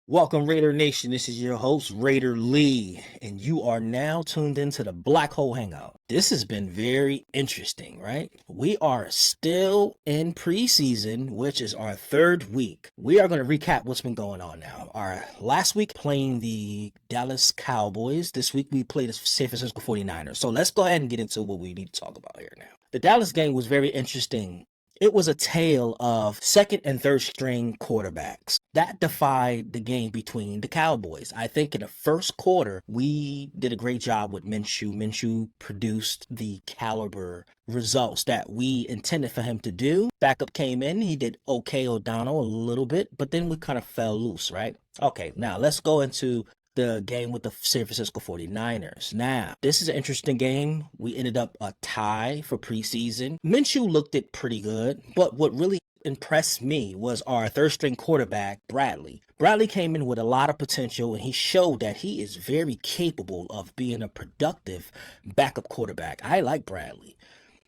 Welcome, Raider Nation. This is your host, Raider Lee, and you are now tuned into the Black Hole Hangout. This has been very interesting, right? We are still in preseason, which is our third week. We are going to recap what's been going on now. Our last week playing the Dallas Cowboys. This week we played the San Francisco 49ers. So let's go ahead and get into what we need to talk about here now. The Dallas game was very interesting. It was a tale of second and third string quarterbacks. That defied the game between the Cowboys. I think in the first quarter, we did a great job with Minshew. Minshew produced the caliber results that we intended for him to do. Backup came in. He did okay, O'Donnell, a little bit, but then we kind of fell loose, right? Okay, now let's go into the game with the San Francisco 49ers. Now, this is an interesting game. We ended up a tie for preseason. Minshew looked it pretty good, but what really impressed me was our third string quarterback, Bradley. Bradley came in with a lot of potential, and he showed that he is very capable of being a productive backup quarterback. I like Bradley.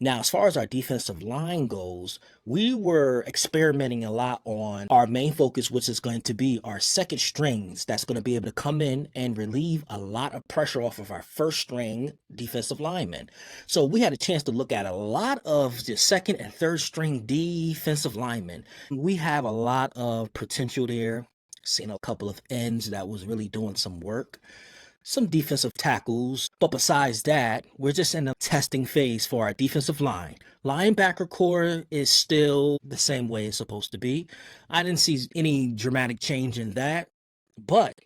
Now, as far as our defensive line goes, we were experimenting a lot on our main focus, which is going to be our second strings that's going to be able to come in and relieve a lot of pressure off of our first string defensive linemen. So we had a chance to look at a lot of the second and third string defensive linemen. We have a lot of potential there. Seen a couple of ends that was really doing some work, some defensive tackles, but besides that, we're just in a testing phase for our defensive line. Linebacker core is still the same way it's supposed to be. I didn't see any dramatic change in that, but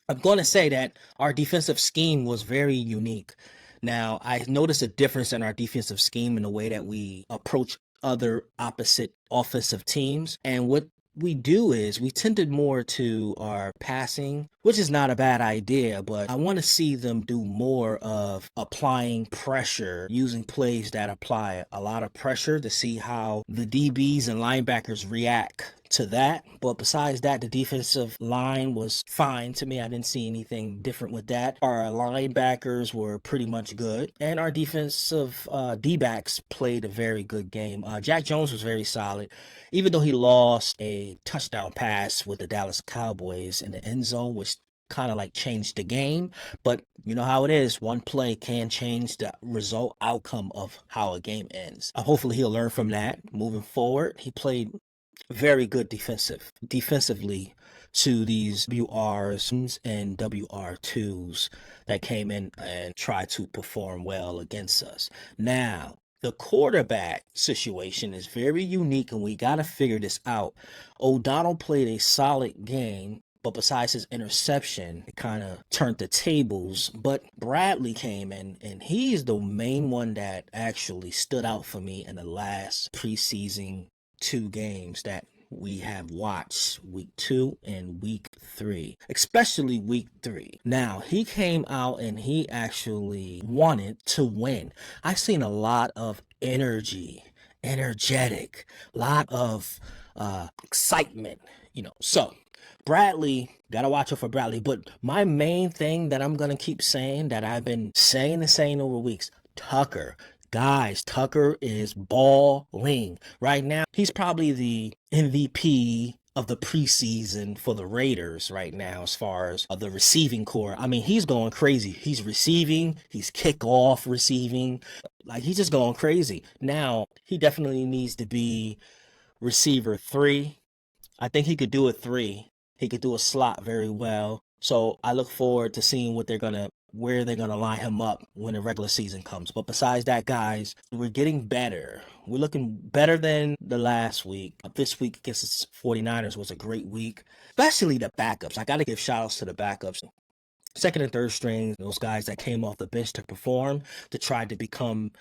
I'm going to say that our defensive scheme was very unique. Now, I noticed a difference in our defensive scheme in the way that we approach other opposite offensive teams. And what we do is we tended more to our passing, which is not a bad idea, but I want to see them do more of applying pressure, using plays that apply a lot of pressure to see how the DBs and linebackers react to that. But besides that, the defensive line was fine to me. I didn't see anything different with that. Our linebackers were pretty much good, and our defensive D-backs played a very good game. Jack Jones was very solid, even though he lost a touchdown pass with the Dallas Cowboys in the end zone, which kind of like changed the game. But you know how it is. One play can change the result outcome of how a game ends. Hopefully he'll learn from that moving forward. He played very good defensively to these WRs and WR2s that came in and tried to perform well against us. Now, the quarterback situation is very unique, and we got to figure this out. O'Donnell played a solid game, but besides his interception, it kind of turned the tables. But Bradley came in, and he's the main one that actually stood out for me in the last preseason 2 games that we have watched, week 2 and week 3, especially week 3. Now, he came out and he actually wanted to win. I've seen a lot of energetic, lot of excitement, So Bradley, gotta watch out for Bradley. But my main thing that I'm gonna keep saying, that I've been saying over weeks, Tucker. Guys, Tucker is balling right now. He's probably the MVP of the preseason for the Raiders right now as far as the receiving core. I mean, he's going crazy. He's receiving, he's kickoff receiving. Like, he's just going crazy. Now, he definitely needs to be receiver 3. I think he could do a 3. He could do a slot very well. So I look forward to seeing where they're gonna line him up when the regular season comes. But besides that, guys, we're getting better. We're looking better than the last week. This week against the 49ers was a great week, especially the backups. I gotta give shout outs to the backups. Second and third string, those guys that came off the bench to perform, to try to become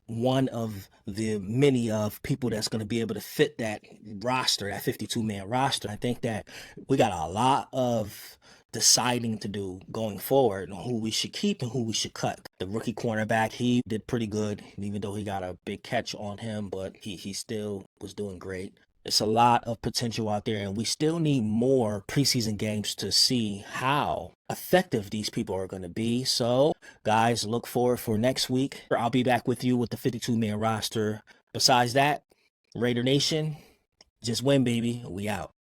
one of the many of people that's going to be able to fit that roster, that 52-man roster. I think that we got a lot of deciding to do going forward on who we should keep and who we should cut. The rookie cornerback, he did pretty good, even though he got a big catch on him, but he still was doing great. It's a lot of potential out there, and we still need more preseason games to see how effective these people are going to be. So, guys, look forward for next week. I'll be back with you with the 52-man roster. Besides that, Raider Nation, just win, baby. We out.